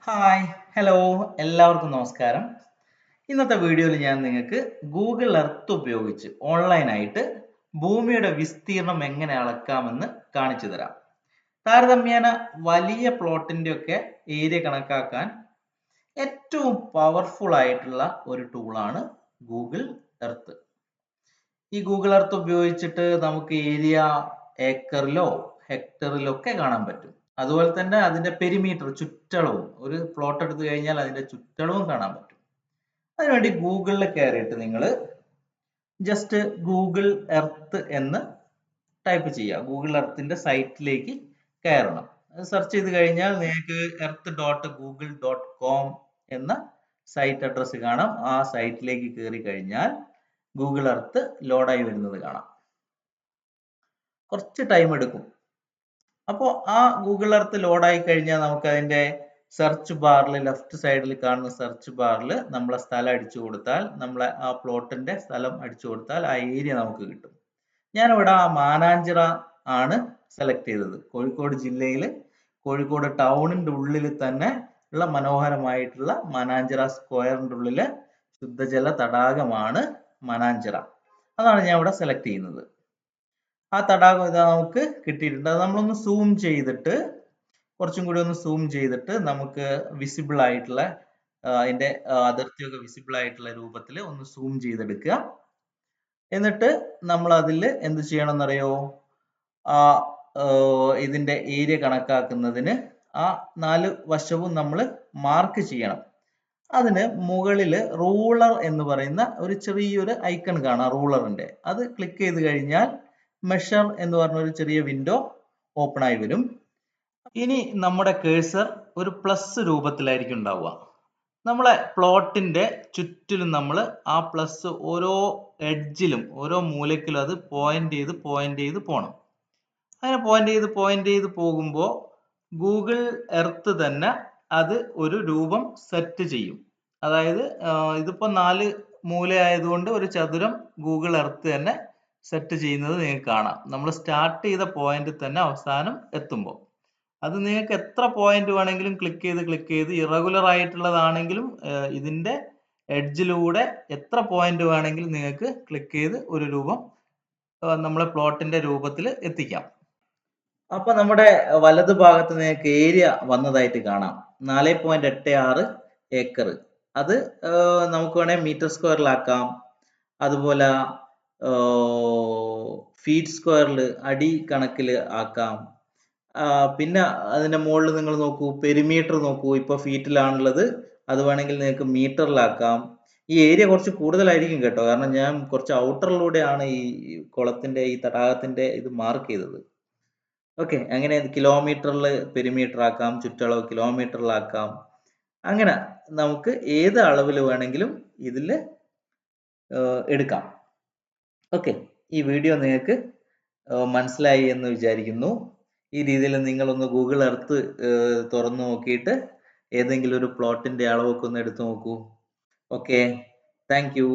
Hi hello എല്ലാവർക്കും നമസ്കാരം. ഇന്നത്തെ വീഡിയോയിൽ ഞാൻ നിങ്ങൾക്ക് ഗൂഗിൾ എർത്ത് ഉപയോഗിച്ച് ഓൺലൈനായിട്ട് ഭൂമിയുടെ വിസ്തീർണം എങ്ങനെ അളക്കാമെന്ന് കാണിച്ചു തരാം. താരതമ്യേന വലിയ പ്ലോട്ടിന്റെ ഒക്കെ ഏരിയ കണക്കാക്കാൻ ഏറ്റവും പവർഫുൾ ആയിട്ടുള്ള ഒരു ടൂളാണ് ഗൂഗിൾ എർത്ത്. ഈ ഗൂഗിൾ എർത്ത് ഉപയോഗിച്ചിട്ട് നമുക്ക് ഏരിയ ഏക്കറിലോ ഹെക്ടറിലോ ഒക്കെ കാണാൻ പറ്റും. അതുപോലെ തന്നെ അതിന്റെ പെരിമീറ്റർ ചുറ്റളവും ഒരു പ്ലോട്ട് എടുത്തു കഴിഞ്ഞാൽ അതിന്റെ ചുറ്റളവും കാണാൻ പറ്റും. അതിനുവേണ്ടി ഗൂഗിളിൽ കയറിയിട്ട് നിങ്ങൾ ജസ്റ്റ് ഗൂഗിൾ എർത്ത് എന്ന് ടൈപ്പ് ചെയ്യുക. ഗൂഗിൾ എർത്തിന്റെ സൈറ്റിലേക്ക് കയറണം. സെർച്ച് ചെയ്ത് കഴിഞ്ഞാൽ നിങ്ങൾക്ക് earth.google.com എന്ന സൈറ്റ് അഡ്രസ് കാണാം. ആ സൈറ്റിലേക്ക് കയറി കഴിഞ്ഞാൽ ഗൂഗിൾ എർത്ത് ലോഡായി വരുന്നത് കാണാം. കുറച്ച് ടൈം എടുക്കും. അപ്പോൾ ആ ഗൂഗിൾ എർത്ത് ലോഡായി കഴിഞ്ഞാൽ നമുക്ക് അതിന്റെ സെർച്ച് ബാറിൽ ലെഫ്റ്റ് സൈഡിൽ കാണുന്ന സെർച്ച് ബാറിൽ നമ്മളെ സ്ഥലം അടിച്ചു കൊടുത്താൽ നമ്മളെ ആ പ്ലോട്ടിന്റെ സ്ഥലം അടിച്ചു കൊടുത്താൽ ആ ഏരിയ നമുക്ക് കിട്ടും. ഞാനിവിടെ ആ മാനാഞ്ചിറ ആണ് സെലക്ട് ചെയ്തത്. കോഴിക്കോട് ജില്ലയിൽ കോഴിക്കോട് ടൗണിന്റെ ഉള്ളിൽ തന്നെ ഉള്ള മനോഹരമായിട്ടുള്ള മാനാഞ്ചിറ സ്ക്വയറിന്റെ ഉള്ളിലെ ശുദ്ധജല തടാകമാണ് മാനാഞ്ചിറ. അതാണ് ഞാൻ ഇവിടെ സെലക്ട് ചെയ്യുന്നത്. ആ തടാകം ഇതാ നമുക്ക് കിട്ടിയിട്ടുണ്ട്. അത് നമ്മളൊന്ന് സൂം ചെയ്തിട്ട് കുറച്ചും കൂടി ഒന്ന് സൂം ചെയ്തിട്ട് നമുക്ക് വിസിബിൾ ആയിട്ടുള്ള അതിന്റെ അതിർത്തിയൊക്കെ വിസിബിൾ ആയിട്ടുള്ള രൂപത്തിൽ ഒന്ന് സൂം ചെയ്തെടുക്കുക. എന്നിട്ട് നമ്മൾ അതിൽ എന്ത് ചെയ്യണം എന്നറിയോ? ആ ഇതിന്റെ ഏരിയ കണക്കാക്കുന്നതിന് ആ 4 വശവും നമ്മൾ മാർക്ക് ചെയ്യണം. അതിന് മുകളിൽ റൂളർ എന്ന് പറയുന്ന ഒരു ചെറിയൊരു ഐക്കൺ കാണാം റൂളറിന്റെ. അത് ക്ലിക്ക് ചെയ്ത് കഴിഞ്ഞാൽ മെഷർ എന്ന് പറഞ്ഞ ഒരു ചെറിയ വിൻഡോ ഓപ്പൺ ആയി വരും. ഇനി നമ്മുടെ കേഴ്സർ ഒരു പ്ലസ് രൂപത്തിലായിരിക്കും ഉണ്ടാവുക. നമ്മളെ പ്ലോട്ടിന്റെ ചുറ്റിലും നമ്മൾ ആ പ്ലസ് ഓരോ എഡ്ജിലും ഓരോ മൂലക്കിലും അത് പോയിന്റ് ചെയ്ത് പോകണം. അങ്ങനെ പോയിന്റ് ചെയ്ത് പോകുമ്പോൾ ഗൂഗിൾ എർത്ത് തന്നെ അത് ഒരു രൂപം സെറ്റ് ചെയ്യും. അതായത് ഇതിപ്പോ 4 മൂല ആയതുകൊണ്ട് ഒരു ചതുരം ഗൂഗിൾ എർത്ത് തന്നെ സെറ്റ് ചെയ്യുന്നത് നിങ്ങൾക്ക് കാണാം. നമ്മൾ സ്റ്റാർട്ട് ചെയ്ത പോയിന്റ് തന്നെ അവസാനം എത്തുമ്പോൾ അത് നിങ്ങൾക്ക് എത്ര പോയിന്റ് വേണമെങ്കിലും ക്ലിക്ക് ചെയ്ത് ഇറഗുലർ ആയിട്ടുള്ളതാണെങ്കിലും ഇതിന്റെ എഡ്ജിലൂടെ എത്ര പോയിന്റ് വേണമെങ്കിലും നിങ്ങൾക്ക് ക്ലിക്ക് ചെയ്ത് ഒരു രൂപം നമ്മളെ പ്ലോട്ടിന്റെ രൂപത്തിൽ എത്തിക്കാം. അപ്പൊ നമ്മുടെ വലതു ഭാഗത്ത് നിങ്ങൾക്ക് ഏരിയ വന്നതായിട്ട് കാണാം. 4.86 ഏക്കർ. അത് നമുക്ക് വേണേൽ മീറ്റർ സ്ക്വയറിലാക്കാം. അതുപോലെ ഫീറ്റ് സ്ക്വയറിൽ അടി കണക്കിൽ ആക്കാം. പിന്നെ അതിന്റെ മുകളിൽ നിങ്ങൾ നോക്കൂ, പെരിമീറ്റർ നോക്കൂ. ഇപ്പൊ ഫീറ്റിലാണുള്ളത്, അത് വേണമെങ്കിൽ നിങ്ങൾക്ക് മീറ്ററിലാക്കാം. ഈ ഏരിയ കുറച്ച് കൂടുതലായിരിക്കും കേട്ടോ, കാരണം ഞാൻ കുറച്ച് ഔട്ടറിലൂടെയാണ് ഈ കുളത്തിന്റെ ഈ തടാകത്തിന്റെ ഇത് മാർക്ക് ചെയ്തത്. ഓക്കെ, അങ്ങനെ കിലോമീറ്ററിൽ പെരിമീറ്റർ ആക്കാം, ചുറ്റളവ് കിലോമീറ്ററിലാക്കാം. അങ്ങനെ നമുക്ക് ഏത് അളവിൽ വേണമെങ്കിലും ഇതിൽ എടുക്കാം. ഓക്കെ, ഈ വീഡിയോ നിങ്ങൾക്ക് മനസ്സിലായി എന്ന് വിചാരിക്കുന്നു. ഈ രീതിയിൽ നിങ്ങളൊന്ന് ഗൂഗിൾ എർത്ത് തുറന്നു നോക്കിയിട്ട് ഏതെങ്കിലും ഒരു പ്ലോട്ടിന്റെ അളവൊക്കെ ഒന്ന് എടുത്തു നോക്കൂ. Okay, thank you.